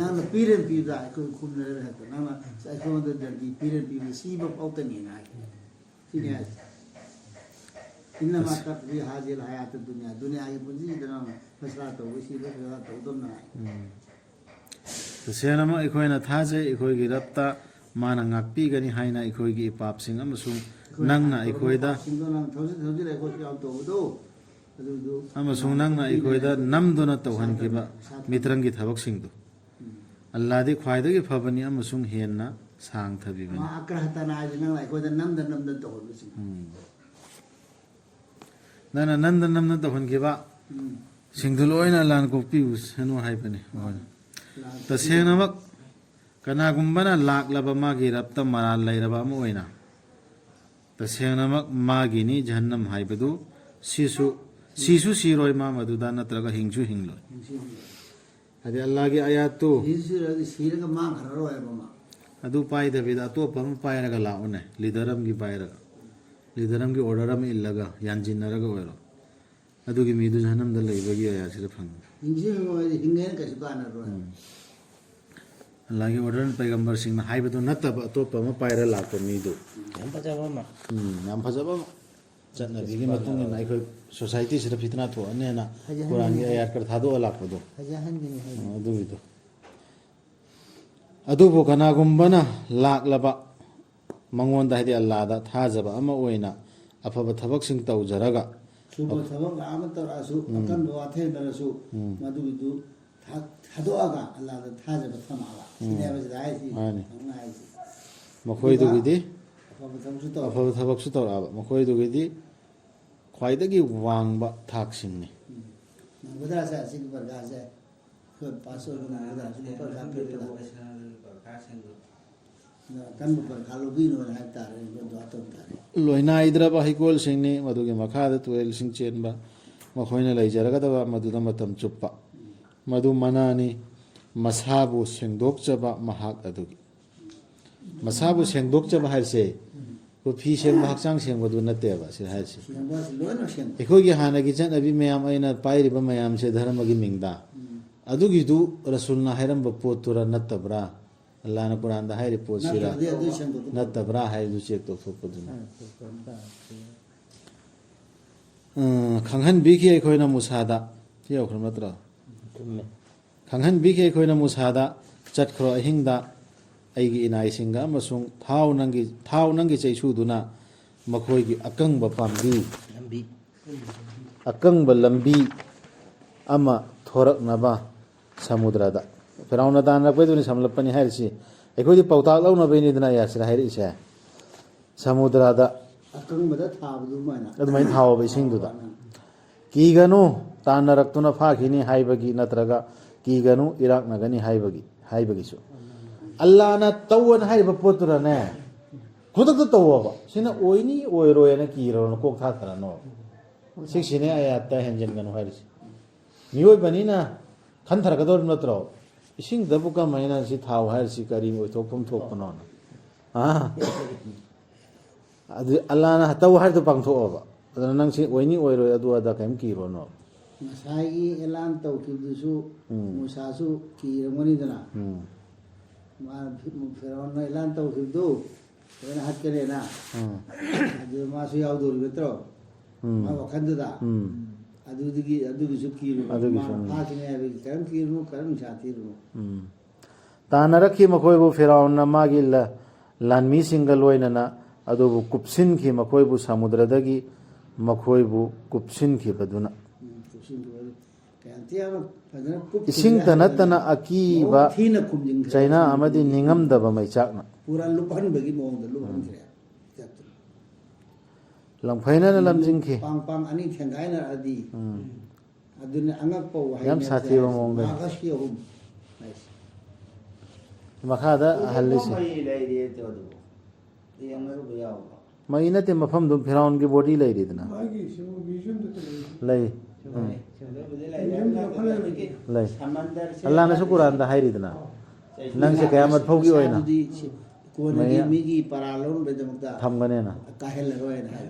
ꯅꯪꯅ ꯄꯤꯔꯦꯟ ꯄꯤꯕꯗ ꯑꯩꯈꯣꯏ ꯈꯨꯝꯅꯔꯦ ꯍꯦꯛꯇ ꯅꯪꯅ ꯑꯩꯈꯣꯏꯉꯣꯟꯗ ꯗꯟꯗꯤ ꯄꯤꯔꯦꯟ ꯄꯤꯕꯗ ꯁꯤꯕ ꯐꯥꯎꯇꯅꯤꯅ ꯍꯥꯏ ꯁꯤꯅꯤ ꯍꯥꯏꯁꯦ إنما تقضي هذه الحياة الدنيا الدنيا هي بنزيدنا فسرات وشيء فسرات ودمنا
ꯇꯁꯦꯡꯅꯃꯛ ꯑꯩꯈꯣꯏꯅ ꯊꯥꯖꯩ ꯑꯩꯈꯣꯏꯒꯤ ꯔꯕꯇ ꯃꯥꯅ ꯉꯥꯛꯄꯤꯒꯅꯤ ꯍꯥꯏꯅ ꯑꯩꯈꯣꯏꯒꯤ ꯏꯄꯥꯞꯁꯤꯡ ꯑꯃꯁꯨꯡ ꯅꯪꯅ ꯑꯩꯈꯣꯏꯗ ꯑꯃꯁꯨꯡ ꯅꯪꯅ ꯑꯩꯈꯣꯏꯗ ꯅꯝꯗꯨꯅ ꯇꯧꯍꯟꯈꯤꯕ ꯃꯤꯇ꯭ꯔꯪꯒꯤ ꯊꯕꯛꯁꯤꯡꯗꯨ ꯑꯜꯂꯥꯗꯤ ꯈ꯭ꯋꯥꯏꯗꯒꯤ ꯐꯕꯅꯤ ꯑꯃꯁꯨꯡ ꯍꯦꯟꯅ ꯁꯥꯡꯊꯕꯤꯕꯅꯤ ꯅꯪꯅ ꯅꯝꯗꯅ ꯇꯧꯍꯟꯈꯤꯕ ꯁꯤꯡꯗꯨ ꯂꯣꯏꯅ ꯑꯜꯂꯥꯍꯅ ꯀꯣꯛꯄꯤꯌꯨꯁꯅꯨ ꯍꯥꯏꯕꯅꯤ ꯇꯁꯦꯡꯅꯃꯛ ꯀꯅꯥꯒꯨꯝꯕꯅ ꯂꯥꯛꯂꯕ ꯃꯥꯒꯤ ꯔꯕꯇ ꯃꯔꯥꯜ ꯂꯩꯔꯕ ꯑꯃ ꯑꯣꯏꯅ ꯇꯁꯦꯡꯅꯃꯛ ꯃꯥꯒꯤꯅꯤ ꯖꯍꯟꯅꯝ ꯍꯥꯏꯕꯗꯨ ꯁꯤꯁꯨ ꯁꯤꯔꯣꯏ ꯃꯥ ꯃꯗꯨꯗ ꯅꯠꯇ꯭ꯔꯒ ꯍꯤꯡꯁꯨ ꯍꯤꯡꯂꯣꯏ ꯍꯥꯏꯗꯤ ꯑꯜꯂꯥꯍꯒꯤ ꯑꯌꯥꯠꯇꯨ
ꯁꯤꯔꯒ ꯃꯥꯡꯈ꯭ꯔꯔꯣꯏꯕ ꯃꯥ
ꯑꯗꯨ ꯄꯥꯏꯗꯕꯤꯗ ꯑꯇꯣꯞꯄ ꯑꯃ ꯄꯥꯏꯔꯒ ꯂꯥꯛꯑꯣꯅꯦ ꯂꯤꯗꯔ ꯑꯃꯒꯤ ꯄꯥꯏꯔꯒ ꯂꯤꯗꯔ ꯑꯃꯒꯤ ꯑꯣꯔꯗꯔ ꯑꯃ ꯏꯜꯂꯒ ꯌꯥꯟꯁꯤꯟꯅꯔꯒ ꯑꯣꯏꯔꯣ ꯑꯗꯨꯒꯤ ꯃꯤꯗꯨ ꯖꯍꯟꯅꯝꯗ ꯂꯩꯕꯒꯤ ꯑꯌꯥꯠꯁꯤꯗ ꯐꯪꯉꯤ
ꯍꯤꯡꯉꯦꯅ ꯀꯩꯁꯨ ꯀꯥꯟꯅꯔꯣꯏ
ꯑꯜꯂꯥꯍꯒꯤ ꯑꯣꯔꯗꯔ ꯄꯩꯒꯝꯕꯔꯁꯤꯡꯅ ꯍꯥꯏꯕꯗꯨ ꯅꯠꯇꯕ ꯑꯇꯣꯞꯄ ꯑꯃ ꯄꯥꯏꯔ ꯂꯥꯛꯄ ꯃꯤꯗꯨ
ꯌꯥꯝ ꯐꯖꯕ ꯑꯃ
ꯌꯥꯝ ꯐꯖꯕ ꯑꯃ ꯆꯠꯅꯕꯤꯒꯤ ꯃꯇꯨꯡ ꯏꯟꯅ ꯑꯩꯈꯣꯏ ꯁꯣꯁꯥꯏꯇꯤꯁꯤꯗ ꯐꯤꯇꯅꯥ ꯊꯣꯛꯑꯅꯦꯅ ꯀꯨꯔꯥꯟꯒꯤ ꯑꯌꯥꯠ ꯈꯔ ꯊꯥꯗꯣꯛꯑ ꯂꯥꯛꯄꯗꯣ ꯑꯗꯨꯒꯤꯗꯣ ꯑꯗꯨꯕꯨ ꯀꯅꯥꯒꯨꯝꯕꯅ ꯂꯥꯛꯂꯕ ꯃꯉꯣꯟꯗ ꯍꯥꯏꯗꯤ ꯑꯜꯂꯥꯍꯗ ꯊꯥꯖꯕ ꯑꯃ ꯑꯣꯏꯅ ꯑꯐꯕ ꯊꯕꯛꯁꯤꯡ ꯇꯧꯖꯔꯒ
ꯁꯨꯕ ꯊꯕꯛ ꯑꯃ ꯇꯧꯔꯛꯑꯁꯨ ꯑꯀꯟꯕ ꯋꯥꯊꯦꯡꯅꯔꯁꯨ ꯃꯗꯨꯒꯤꯗꯨ ꯊꯥꯗꯣꯛꯑꯒ ꯑꯜꯂꯥꯍꯗ ꯊꯥꯖꯕ ꯊꯝꯃꯛꯑꯕ ꯁꯤꯅꯦꯕ ꯁꯤꯗ ꯍꯥꯏꯁꯤ
ꯃꯈꯣꯏꯗꯨꯒꯤꯗꯤ
ꯑꯐꯕ
ꯊꯕꯛꯁꯨ ꯇꯧꯔꯛꯑꯕ ꯃꯈꯣꯏꯗꯨꯒꯤꯗꯤ ꯈ꯭ꯋꯥꯏꯗꯒꯤ ꯋꯥꯡꯕ ꯊꯥꯛꯁꯤꯡꯅꯤ
ꯒꯨꯗ꯭ꯔꯥꯁꯦ ꯑꯁꯤꯒꯤ ꯄꯔꯒꯥꯁꯦ ꯑꯩꯈꯣꯏ ꯄꯥꯁ ꯑꯣꯏꯕ ꯒꯨꯗ꯭ꯔꯥꯁꯤꯒꯤ ꯄꯔꯒꯥ ꯄꯤꯔꯛꯄꯗ ꯀꯟꯕ ꯄꯔꯈꯥ ꯂꯧꯕꯤꯅꯣꯅ ꯍꯥꯏꯕ ꯇꯥꯔꯦ ꯗꯨआ ꯇꯧꯕ ꯇꯥꯔꯦ
ꯂꯣꯏꯅꯥꯏꯗ꯭ꯔꯕ ꯍꯩꯀꯣꯜꯁꯤꯡꯅꯤ ꯃꯗꯨꯒꯤ ꯃꯈꯥꯗ ꯇꯨꯔꯦꯜꯁꯤꯡ ꯆꯦꯟꯕ ꯃꯈꯣꯏꯅ ꯂꯩꯖꯔꯒꯗꯕ ꯃꯗꯨꯗ ꯃꯇꯝ ꯆꯨꯞꯄ ꯃꯗꯨ ꯃꯅꯥꯅꯤ ꯃꯁꯥꯕꯨ ꯁꯦꯡꯗꯣꯛꯆꯕ ꯃꯍꯥꯛ ꯑꯗꯨꯒꯤ ꯃꯁꯥꯕꯨ ꯁꯦꯡꯗꯣꯛꯆꯕ ꯍꯥꯏꯕꯁꯦ ꯀꯣ ꯐꯤ ꯁꯦꯡꯕ ꯍꯛꯆꯥꯡ ꯁꯦꯡꯕꯗꯨ ꯅꯠꯇꯦꯕ ꯁꯤ ꯍꯥꯏꯁꯤ
ꯁꯦꯡꯕꯁꯤ ꯂꯣꯏꯅ ꯁꯦꯡꯕ
ꯑꯩꯈꯣꯏꯒꯤ ꯍꯥꯟꯅꯒꯤ ꯆꯠꯅꯕꯤ ꯃꯌꯥꯝ ꯑꯩꯅ ꯄꯥꯏꯔꯤꯕ ꯃꯌꯥꯝꯁꯦ ꯙꯔꯃꯒꯤ ꯃꯤꯡꯗ ꯑꯗꯨꯒꯤꯗꯨ ꯔꯁꯨꯜꯅ ꯍꯥꯏꯔꯝꯕ ꯄꯣꯠꯇꯨꯔ ꯅꯠꯇꯕ꯭ꯔꯥ ꯑꯜꯂꯥꯍꯅ ꯀꯨꯔꯥꯟꯗ ꯍꯥꯏꯔꯤꯕ ꯄꯣꯠꯁꯤꯔ
ꯅꯠꯇ꯭ꯔꯗꯤ ꯑꯗꯨ ꯁꯦꯡꯗꯣꯛꯄ
ꯅꯠꯇꯕ꯭ꯔꯥ ꯍꯥꯏꯕꯗꯨ ꯆꯦꯛ ꯇꯧꯊꯣꯛꯄꯗꯨꯅꯤ ꯈꯪꯍꯟꯕꯤꯈꯤ ꯑꯩꯈꯣꯏꯅ ꯃꯨꯁꯥꯗ ꯁꯤ ꯌꯧꯈ꯭ꯔꯕ ꯅꯠꯇ꯭ꯔꯣ
ꯆꯨꯝꯃꯦ
ꯈꯪꯍꯟꯕꯤꯈꯤ ꯑꯩꯈꯣꯏꯅ ꯃꯨꯁꯥꯗ ꯆꯠꯈ꯭ꯔꯣ ꯑꯍꯤꯡꯗ ꯑꯩꯒꯤ ꯏꯅꯥꯏꯁꯤꯡꯒ ꯑꯃꯁꯨꯡ ꯊꯥꯎ ꯅꯪꯒꯤ ꯆꯩꯁꯨꯗꯨꯅ ꯃꯈꯣꯏꯒꯤ ꯑꯀꯪꯕ ꯄꯥꯝꯕꯤ
ꯂꯝꯕꯤ
ꯑꯀꯪꯕ ꯂꯝꯕꯤ ꯑꯃ ꯊꯣꯔꯛꯅꯕ ꯁꯃꯨꯗ꯭ꯔꯗ ꯐꯤꯔꯥꯎꯅ ꯇꯥꯟꯅꯔꯛꯄꯩꯗꯨꯅꯤ ꯁꯝꯂꯞꯄꯅꯤ ꯍꯥꯏꯔꯤꯁꯤ ꯑꯩꯈꯣꯏꯗꯤ ꯄꯥꯎꯇꯥꯛ ꯂꯧꯅꯕꯩꯅꯤꯗꯅ ꯑꯌꯥꯁꯤꯗ ꯍꯥꯏꯔꯛꯏꯁꯦ ꯁꯃꯨꯗ꯭ꯔꯗ
ꯑꯀꯪꯕꯗ ꯊꯥꯕꯗꯨꯃꯥꯏꯅ
ꯑꯗꯨꯃꯥꯏꯅ ꯊꯥꯎꯕ ꯏꯁꯤꯡꯗꯨꯗ ꯀꯤꯒꯅꯨ ꯇꯥꯟꯅꯔꯛꯇꯨꯅ ꯐꯥꯈꯤꯅꯤ ꯍꯥꯏꯕꯒꯤ ꯅꯠꯇ꯭ꯔꯒ ꯀꯤꯒꯅꯨ ꯏꯔꯥꯛꯅꯒꯅꯤ ꯍꯥꯏꯕꯒꯤꯁꯨ ꯑꯜꯂꯥꯍꯅ ꯇꯧꯑꯅ ꯍꯥꯏꯔꯤꯕ ꯄꯣꯠꯇꯨꯅꯅꯦ ꯈꯨꯗꯛꯇ ꯇꯧꯋꯣꯕ ꯁꯤꯅ ꯑꯣꯏꯅꯤ ꯑꯣꯏꯔꯣꯏꯅ ꯀꯤꯔꯣꯅ ꯀꯣꯛ ꯊꯥꯊꯔꯅꯣ ꯁꯤꯁꯤꯅꯦ ꯑꯌꯥꯠꯇ ꯍꯦꯟꯖꯤꯟꯒꯅꯨ ꯍꯥꯏꯔꯤꯁꯤ ꯃꯤꯑꯣꯏꯕꯅꯤꯅ ꯈꯟꯊꯔꯛꯀꯗꯧꯔꯤꯕ ꯅꯠꯇ꯭ꯔꯣ ꯏꯁꯤꯡꯗꯕꯨ ꯀꯃꯥꯏꯅ ꯁꯤ ꯊꯥꯎ ꯍꯥꯏꯔꯤꯁꯤ ꯀꯔꯤ ꯑꯣꯏꯊꯣꯛꯐꯝ ꯊꯣꯛꯄꯅꯣ ꯑꯗꯨ ꯑꯜꯂꯥꯍꯅ ꯇꯧ ꯍꯥꯏꯔꯤꯗꯣ ꯄꯥꯡꯊꯣꯛꯑꯕ ꯑꯗꯨꯅ ꯅꯪ ꯁꯤ ꯑꯣꯏꯅꯤ ꯑꯣꯏꯔꯣꯏ ꯑꯗꯨ ꯑꯗꯥ ꯀꯔꯤꯝ ꯀꯤꯔꯣꯅꯣ
ꯉꯁꯥꯏꯒꯤ ꯑꯦꯂꯥꯟ ꯇꯧꯈꯤꯕꯗꯨꯁꯨ ꯃꯨꯁꯥꯁꯨ ꯀꯤꯔꯝꯒꯅꯤꯗꯅ ꯐꯤꯔꯥꯎꯟꯅ ꯑꯦꯂꯥꯟ ꯇꯧꯈꯤꯕꯗꯨ ꯂꯣꯏꯅ ꯍꯠꯀꯅꯦꯅ ꯑꯗꯨ ꯃꯥꯁꯨ ꯌꯥꯎꯗꯧꯔꯤꯕ ꯅꯠꯇ꯭ꯔꯣ ꯃꯥ ꯋꯥꯈꯜꯗꯨꯗ ꯑꯗꯨꯒꯤꯁꯨ ꯀꯤꯔꯨꯅꯨ ꯃꯥꯅ ꯐꯥꯈꯤꯅꯤ ꯍꯥꯏꯕꯒꯤ ꯀꯔꯤꯝ ꯀꯤꯔꯨꯅꯨ ꯀꯔꯤꯝ ꯅꯨꯡꯁꯥ ꯊꯤꯔꯨꯅꯨ
ꯇꯥꯟꯅꯔꯛꯈꯤ ꯃꯈꯣꯏꯕꯨ ꯐꯤꯔꯥꯎꯟꯅ ꯃꯥꯒꯤ ꯂꯥꯟꯃꯤꯁꯤꯡꯒ ꯂꯣꯏꯅꯅ ꯑꯗꯨꯕꯨ ꯀꯨꯞꯁꯤꯟꯈꯤ ꯃꯈꯣꯏꯕꯨ ꯁꯃꯨꯗ꯭ꯔꯗꯒꯤ ꯃꯈꯣꯏꯕꯨ ꯀꯨꯞꯁꯤꯟꯈꯤꯕꯗꯨꯅ ꯏꯁꯤꯡꯇ ꯅꯠꯇꯅ ꯑꯀꯤꯕ
ꯊꯤꯅ ꯈꯨꯝꯖꯤꯟꯈ꯭ꯔꯦ
ꯆꯩꯅꯥ ꯑꯃꯗꯤ ꯅꯤꯡꯉꯝꯗꯕ ꯃꯩꯆꯥꯛꯅ
ꯄꯨꯔꯥ ꯂꯨꯞꯍꯟꯕꯒꯤ ꯃꯑꯣꯡꯗ ꯂꯨꯞꯍꯟꯈ꯭ꯔꯦ
ꯂꯪꯐꯩꯅꯅ ꯂꯝꯖꯤꯡꯈꯤ
ꯄꯥꯡ ꯑꯅꯤ ꯊꯦꯡꯒꯥꯏꯅꯔꯛꯑꯗꯤ ꯑꯗꯨꯅ ꯑꯉꯛꯄ ꯋꯥꯍꯩ
ꯌꯥꯝ ꯁꯥꯊꯤꯕ ꯃꯑꯣꯡꯗ
ꯑꯥꯒꯁꯀꯤ 3
ꯃꯈꯥꯗ ꯍꯜꯂꯤꯁꯤ ꯃꯩ ꯅꯠꯇꯦ ꯃꯐꯝꯗꯨ ꯐꯤꯔꯥꯎꯟꯒꯤ ꯕꯣꯗꯤ ꯂꯩꯔꯤꯗꯅ ꯂꯩ ꯂꯩ ꯑꯜꯂꯥꯍꯅꯁꯨ ꯀꯨꯔꯥꯟꯗ ꯍꯥꯏꯔꯤꯗꯅ ꯅꯪꯁꯦ ꯀꯌꯥꯃꯠ ꯐꯥꯎꯒꯤ ꯑꯣꯏꯅ
ꯀꯣꯟꯅꯒꯤ ꯃꯤꯒꯤ ꯄꯔꯥ ꯂꯧꯅꯕꯒꯤꯗꯃꯛꯇ
ꯊꯝꯒꯅꯦꯅ
ꯀꯥꯏꯍꯜꯂꯔꯣꯏꯅ ꯍꯥꯏ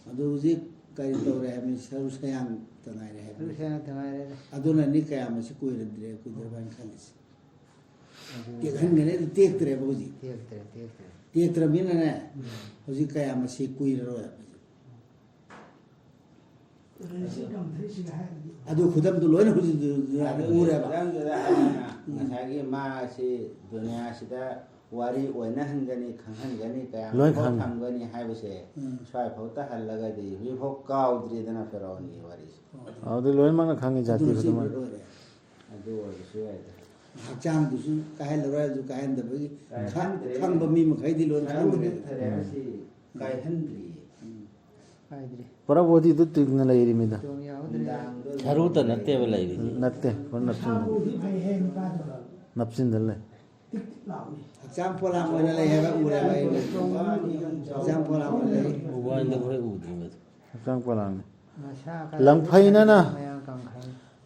ꯑꯗꯨ ꯍꯧꯖꯤꯛ ꯀꯔꯤ ꯇꯧꯔꯦ ꯍꯥꯏꯕꯅꯤ ꯁꯔꯨ ꯁꯌꯥꯡꯇ ꯉꯥꯏꯔꯦ ꯍꯥꯏꯕꯅꯤ ꯑꯗꯨꯅꯅꯤ ꯀꯌꯥꯃꯠꯁꯤ ꯀꯨꯏꯗ꯭ꯔꯕ ꯍꯥꯏꯅ ꯈꯜꯂꯤꯁꯤ ꯇꯦꯛꯍꯟꯒꯅꯤ ꯑꯗꯨ ꯇꯦꯛꯇ꯭ꯔꯦꯕ ꯍꯧꯖꯤꯛ ꯇꯦꯛꯇ꯭ꯔꯕꯅꯤꯅꯅꯦ ꯍꯧꯖꯤꯛ ꯀꯌꯥꯃꯠꯁꯤ ꯀꯨꯏꯔꯔꯣꯏ ꯑꯗꯨ ꯈꯨꯗꯝꯗꯨ ꯂꯣꯏꯅ ꯍꯧꯖꯤꯛ ꯎꯔꯦꯕ
ꯉꯁꯥꯏꯒꯤ ꯃꯥꯁꯤ ꯗꯨꯅꯤꯌꯥꯁꯤꯗ ꯋꯥꯔꯤ ꯑꯣꯏꯅꯍꯟꯒꯅꯤ ꯈꯪꯍꯟꯒꯅꯤ ꯀꯌꯥ ꯊꯝꯒꯅꯤ ꯍꯥꯏꯕꯁꯦ ꯁ꯭ꯋꯥꯏ ꯐꯥꯎ ꯇꯍꯜꯂꯒꯗꯤ ꯍꯧꯖꯤꯛꯐꯥꯎ ꯀꯥꯎꯗ꯭ꯔꯤꯗꯅ ꯐꯤꯔꯥꯎꯟꯒꯤ ꯋꯥꯔꯤꯁꯦ
ꯑꯗꯨ ꯂꯣꯏꯅꯃꯛꯅ ꯈꯪꯉꯤ ꯖꯥꯇꯤ ꯈꯨꯗꯤꯡꯃꯛ
ꯑꯗꯨ ꯑꯣꯏꯔꯁꯨ ꯌꯥꯏꯗ
ꯍꯛꯆꯥꯡꯗꯨꯁꯨ ꯀꯥꯏꯍꯜꯂꯔꯣꯏ ꯑꯗꯨ ꯀꯥꯏꯍꯟꯗꯕꯒꯤ ꯈꯪꯕ ꯃꯤ ꯃꯈꯩꯗꯤ ꯂꯣꯏꯅ ꯈꯪꯈ꯭ꯔꯦ
ꯀꯥꯏꯍꯟꯗ꯭ꯔꯤꯌꯦ
ꯄꯨꯔꯥ ꯕꯣꯗꯤꯗꯨ ꯇꯤꯡꯅ ꯂꯩꯔꯤꯃꯤꯗ
ꯁꯔꯨꯇ ꯅꯠꯇꯦꯕ ꯂꯩꯔꯤꯁꯤ
ꯅꯠꯇꯦ ꯅꯞꯆꯤꯟꯗ ꯂꯩ
ꯍꯛꯆꯥꯡ ꯄꯣꯂꯥꯡ ꯑꯣꯏꯅ ꯂꯩ ꯍꯥꯏꯕ ꯎꯔꯦꯕ ꯍꯛꯆꯥꯡ ꯄꯣꯂꯥꯡ ꯑꯣꯏꯅ ꯂꯩ
ꯎꯕꯥꯟꯗ ꯈꯔ ꯎꯗ꯭ꯔꯤꯕꯗꯣ
ꯍꯛꯆꯥꯡ ꯄꯣꯂꯥꯡꯅꯤ ꯂꯪꯐꯩꯅꯅ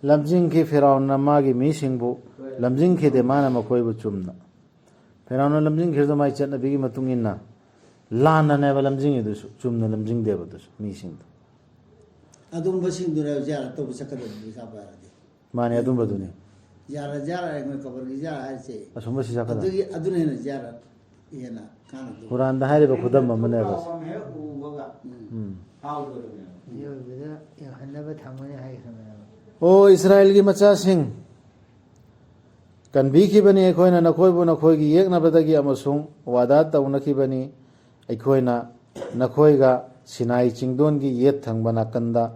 ꯂꯝꯖꯤꯡꯈꯤ ꯐꯤꯔꯥꯎꯟꯅ ꯃꯥꯒꯤ ꯃꯤꯁꯤꯡꯕꯨ ꯂꯝꯖꯤꯡꯈꯤꯗꯦ ꯃꯥꯅ ꯃꯈꯣꯏꯕꯨ ꯆꯨꯝꯅ ꯐꯤꯔꯥꯎꯟꯅ ꯂꯝꯖꯤꯡꯈꯤꯕꯗꯨ ꯃꯥꯏ ꯆꯠꯅꯕꯤꯒꯤ ꯃꯇꯨꯡ ꯏꯟꯅ ꯂꯥꯟꯅꯅꯦꯕ ꯂꯝꯖꯤꯡꯉꯤꯗꯨꯁꯨ ꯆꯨꯝꯅ ꯂꯝꯖꯤꯡꯗꯦꯕ ꯑꯗꯨꯁꯨ ꯃꯤꯁꯤꯡꯗꯣ
ꯑꯗꯨꯝꯕꯁꯤꯡꯗꯨꯅ ꯖꯥꯔ ꯇꯧꯕ ꯆꯠꯀꯗꯕꯅꯤ ꯄꯩꯁꯥ ꯄꯥꯏꯔꯗꯤ
ꯃꯥꯅꯦ ꯑꯗꯨꯝꯕꯗꯨꯅꯤ
ꯖꯥꯔ ꯑꯩꯈꯣꯏ ꯀꯕꯔꯒꯤ ꯖꯥꯔ ꯍꯥꯏꯔꯤꯁꯦ
ꯑꯁꯨꯝꯕ ꯁꯤ ꯆꯠꯀꯗꯕꯅꯤ
ꯑꯗꯨꯅ ꯍꯦꯟꯅ ꯖꯥꯔ ꯍꯦꯟꯅ ꯀꯥꯟꯅꯗꯣ
ꯀꯨꯔꯥꯟꯗ ꯍꯥꯏꯔꯤꯕ ꯈꯨꯗꯝ ꯑꯃꯅꯦꯕ
ꯃꯤꯑꯣꯏꯕꯗ ꯌꯦꯡꯍꯟꯅꯕ ꯊꯝꯒꯅꯤ ꯍꯥꯏꯈ꯭ꯔꯕꯅꯦꯕ
ꯑꯣ ꯏꯁꯔꯥꯌꯦꯜꯒꯤ ꯃꯆꯥꯁꯤꯡ ꯀꯟꯕꯤꯈꯤꯕꯅꯤ ꯑꯩꯈꯣꯏꯅ ꯅꯈꯣꯏꯕꯨ ꯅꯈꯣꯏꯒꯤ ꯌꯦꯛꯅꯕꯗꯒꯤ ꯑꯃꯁꯨꯡ ꯋꯥꯗꯥ ꯇꯧꯅꯈꯤꯕꯅꯤ ꯑꯩꯈꯣꯏꯅ ꯅꯈꯣꯏꯒ ꯁꯤꯅꯥꯏ ꯆꯤꯡꯗꯣꯟꯒꯤ ꯌꯦꯠ ꯊꯪꯕ ꯅꯥꯀꯟꯗ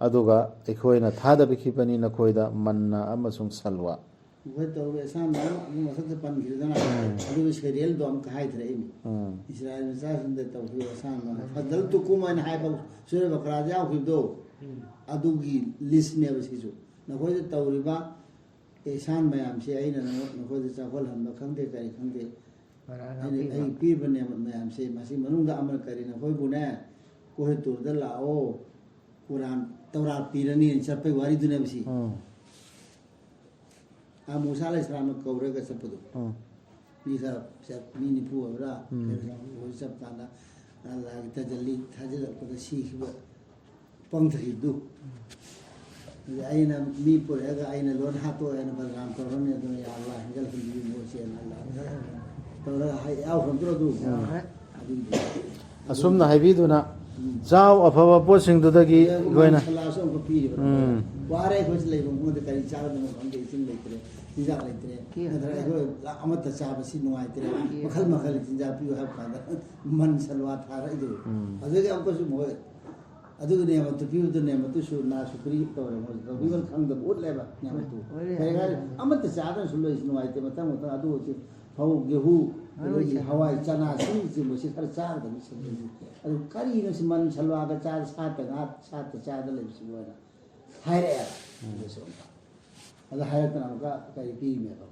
ꯑꯗꯨꯒ ꯑꯩꯈꯣꯏꯅ ꯊꯥꯗꯕꯤꯈꯤꯕꯅꯤ ꯅꯈꯣꯏꯗ ꯃꯟꯅꯥ ꯑꯃꯁꯨꯡ ꯁꯜꯋꯥ
ꯃꯈꯣꯏ ꯇꯧꯔꯦ ꯑꯁꯥꯝꯅ ꯑꯗꯨ ꯃꯊꯛꯇ ꯄꯟꯈꯤꯗꯅ ꯑꯗꯨꯒꯤ ꯁꯦꯔꯤꯌꯦꯜꯗꯣ ꯑꯃꯨꯛ ꯍꯥꯏꯊꯔꯛꯏꯅꯤ ꯏꯁꯔꯥꯌꯦꯜ ꯃꯆꯥꯁꯤꯡꯗ ꯇꯧꯈꯤꯕ ꯑꯁꯥꯝꯅ ꯐꯗꯜ ꯇꯨꯀꯨꯝ ꯍꯥꯏꯅ ꯍꯥꯏꯕ ꯁꯨꯔꯦ ꯕꯀꯔꯥꯗ ꯌꯥꯎꯈꯤꯕꯗꯣ ꯑꯗꯨꯒꯤ ꯂꯤꯁꯅꯦꯕ ꯁꯤꯁꯨ ꯅꯈꯣꯏꯗ ꯇꯧꯔꯤꯕ ꯑꯦꯁꯥꯟ ꯃꯌꯥꯝꯁꯦ ꯑꯩꯅ ꯅꯈꯣꯏꯗ ꯆꯥꯎꯈꯠꯍꯟꯕ ꯈꯪꯗꯦ ꯀꯔꯤ ꯈꯪꯗꯦ ꯑꯩ ꯄꯤꯕꯅꯦꯕ ꯃꯌꯥꯝꯁꯦ ꯃꯁꯤ ꯃꯅꯨꯡꯗ ꯑꯃꯅ ꯀꯔꯤ ꯅꯈꯣꯏꯕꯨꯅꯦ ꯀꯣꯍꯤꯇꯨꯔꯗ ꯂꯥꯛꯑꯣ ꯀꯨꯔꯥꯟ ꯇꯧꯔꯥꯠ ꯄꯤꯔꯅꯤ ꯆꯠꯄꯒꯤ ꯋꯥꯔꯤꯗꯨꯅꯦꯕ ꯁꯤ ꯃꯨꯁꯥ ꯑꯂꯩꯍꯤꯁꯁꯂꯥꯝꯅ ꯀꯧꯔꯒ ꯆꯠꯄꯗꯣ มีครับจะมีนิพูดว่าโอ้ยจับตานะอะไรแต่จะลีถ้าจะก็จะชี้คือว่าป้องถือดูไอ้นั่นมีปุ่นไอ้นั่นล้วนหาตัวไอ้นั่นพลังตัวนั้นเนี่ยตัวนี้อัลลอฮ์จะเป็นยูโมเชียนอัลลอฮ์ตัวนั้นให้เอาคนตัวดู
ꯑꯁꯨꯝꯅ ꯍꯥꯏꯕꯤꯗꯨꯅ ꯆꯥꯎ ꯑꯐꯕ ꯄꯣꯠꯁꯤꯡꯗꯨꯗꯒꯤ ꯑꯩꯈꯣꯏꯅ
ꯁꯂꯥꯁꯨ ꯑꯃꯨꯛ ꯄꯤꯔꯤꯕ ꯋꯥꯔꯦ ꯑꯩꯈꯣꯏꯁꯤ ꯂꯩꯕ ꯃꯉꯣꯟꯗ ꯀꯔꯤ ꯆꯥꯒꯗꯕꯅꯣ ꯈꯪꯗꯦ ꯏꯁꯤꯡ ꯂꯩꯇ꯭ꯔꯦ ꯆꯤꯟꯖꯥꯛ ꯂꯩꯇ꯭ꯔꯦ ꯅꯠꯇ꯭ꯔꯒ ꯑꯩꯈꯣꯏ ꯑꯃꯠꯇ ꯆꯥꯕꯁꯤ ꯅꯨꯡꯉꯥꯏꯇ꯭ꯔꯦ ꯃꯈꯜ ꯃꯈꯜ ꯆꯤꯟꯖꯥꯛ ꯄꯤꯌꯨ ꯍꯥꯏꯕ ꯀꯥꯟꯗ ꯃꯟ ꯁꯜꯋꯥ ꯊꯥꯔꯛꯏꯗꯨ ꯑꯗꯨꯗꯒꯤ ꯑꯃꯨꯛꯀꯁꯨ ꯃꯣꯏ ꯑꯗꯨꯒ ꯅꯦꯃꯠꯇꯨ ꯄꯤꯕꯗꯨ ꯅꯦꯃꯠꯇꯨꯁꯨ ꯅꯥꯁꯨ ꯀꯔꯤ ꯇꯧꯔꯦ ꯃꯣꯏ ꯇꯧꯕꯤꯕ ꯈꯪꯗꯕ ꯎꯠꯂꯦꯕ ꯅꯦꯃꯠꯇꯨ ꯀꯔꯤ ꯍꯥꯏ ꯑꯃꯠꯇ ꯆꯥꯗꯅꯁꯨ ꯂꯣꯏꯁꯤ ꯅꯨꯡꯉꯥꯏꯇꯦ ꯃꯊꯪ ꯃꯊꯪ ꯑꯗꯨ ꯑꯣꯏꯁꯨ ꯐꯧ ꯒꯦꯍꯨ ꯑꯗꯒꯤ ꯍꯋꯥꯏ ꯆꯅꯥ ꯁꯤꯡꯁꯤ ꯈꯔ ꯆꯥꯒꯗꯕꯅꯤ ꯁꯤꯡꯁꯤ ꯑꯗꯨ ꯀꯔꯤꯅꯣ ꯁꯤ ꯃꯟ ꯁꯜꯋꯥꯒ ꯆꯥꯗ ꯁꯥꯠꯇ ꯉꯥ ꯁꯥꯠꯇ ꯆꯥꯗ ꯂꯩꯕꯁꯤ ꯃꯣꯏꯅ ꯍꯥꯏꯔꯛꯑꯦꯕ ꯑꯗꯨꯁꯨ ꯑꯗꯨ ꯍꯥꯏꯔꯛꯇꯅ ꯑꯃꯨꯛꯀ ꯀꯔꯤ ꯄꯤꯔꯤꯅꯦꯕ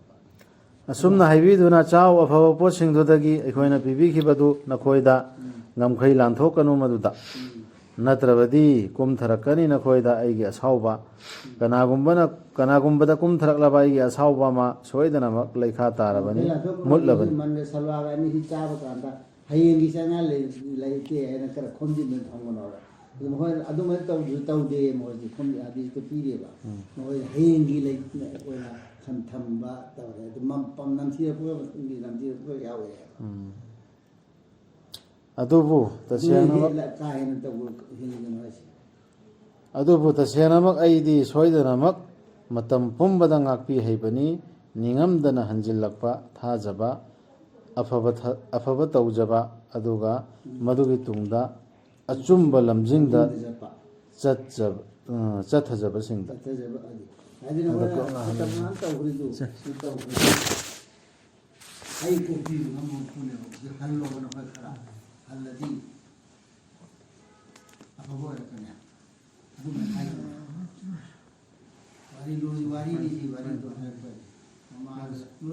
ꯑꯁꯨꯝꯅ ꯍꯥꯏꯕꯤꯗꯨꯅ ꯆꯥꯎ ꯑꯐꯕ ꯄꯣꯠꯁꯤꯡꯗꯨꯗꯒꯤ ꯑꯩꯈꯣꯏꯅ ꯄꯤꯕꯤꯈꯤꯕꯗꯨ ꯅꯈꯣꯏꯗ ꯉꯝꯈꯩ ꯂꯥꯟꯊꯣꯛꯀꯅꯨ ꯃꯗꯨꯗ ꯅꯠꯇ꯭ꯔꯕꯗꯤ ꯀꯨꯝꯊꯔꯛꯀꯅꯤ ꯅꯈꯣꯏꯗ ꯑꯩꯒꯤ ꯑꯁꯥꯎꯕ ꯀꯅꯥꯒꯨꯝꯕꯗ ꯀꯨꯝꯊꯔꯛꯂꯕ ꯑꯩꯒꯤ ꯑꯁꯥꯎꯕ ꯑꯃ ꯁꯣꯏꯗꯅꯃꯛ ꯂꯩꯈꯥ ꯇꯥꯔꯕꯅꯤ ꯃꯨꯠꯂꯕꯅꯤ
ꯃꯟꯒ ꯁꯜꯋꯥꯒ ꯑꯅꯤꯁꯤ ꯆꯥꯕ ꯀꯥꯟꯗ ꯍꯌꯦꯡꯒꯤ ꯆꯪꯉꯥ ꯂꯩꯇꯦ ꯍꯥꯏꯅ ꯈꯔ ꯈꯣꯝꯖꯤꯟꯗꯨꯅ ꯊꯝꯒꯅꯣꯕ ꯑꯗꯨ ꯃꯈꯣꯏ ꯑꯗꯨꯃꯥꯏꯅ ꯇꯧꯗꯦ ꯃꯣꯏꯗꯤ ꯍꯥꯗꯤꯁꯇ ꯄꯤꯔꯦꯕ ꯃꯈꯣꯏ ꯍꯌꯦꯡꯒꯤ ꯑꯣꯏꯅ ꯊꯝꯕ ꯇꯧꯔꯦ ꯑꯗꯨ ꯅꯝꯊꯤꯔꯛꯄ ꯃꯇꯨꯡꯒꯤ ꯅꯝꯊꯤꯔꯛꯄ ꯌꯥꯎꯋꯦ
ꯑꯗꯨꯕꯨ ꯇꯁꯦꯡꯅꯃꯛ
ꯀꯥ ꯍꯦꯟꯅ ꯇꯧꯕ ꯍꯦꯜꯂꯤꯒꯅꯣ ꯍꯥꯏꯁꯦ
ꯑꯗꯨꯕꯨ ꯇꯁꯦꯡꯅꯃꯛ ꯑꯩꯗꯤ ꯁꯣꯏꯗꯅꯃꯛ ꯃꯇꯝ ꯄꯨꯝꯕꯗ ꯉꯥꯛꯄꯤ ꯍꯩꯕꯅꯤ ꯅꯤꯡꯉꯝꯗꯅ ꯍꯟꯖꯤꯜꯂꯛꯄ ꯊꯥꯖꯕ ꯑꯐꯕ ꯇꯧꯖꯕ ꯑꯗꯨꯒ ꯃꯗꯨꯒꯤ ꯇꯨꯡꯗ ꯑꯆꯨꯝꯕ ꯂꯝꯖꯤꯡꯗ ꯆꯠꯊꯖꯕꯁꯤꯡꯗ
ꯍꯥꯏꯗꯤ ꯅꯈꯣꯏꯅ ꯇꯧꯈ꯭ꯔꯤꯗꯨ ꯑꯩ ꯀꯣꯛꯄꯤꯕ ꯉꯝꯃꯛꯄꯅꯦꯕ ꯍꯜꯂꯣꯕ ꯅꯈꯣꯏ ꯈꯔ ꯍꯜꯂꯗꯤ ꯑꯐꯕ ꯑꯣꯏꯔꯛꯀꯅꯤ ꯑꯗꯨꯃꯥꯏꯅ ꯍꯥꯏꯒꯅꯤ ꯋꯥꯔꯤꯅꯤ ꯁꯤ ꯋꯥꯔꯤꯗꯣ ꯍꯥꯏꯔꯛꯄꯅꯤ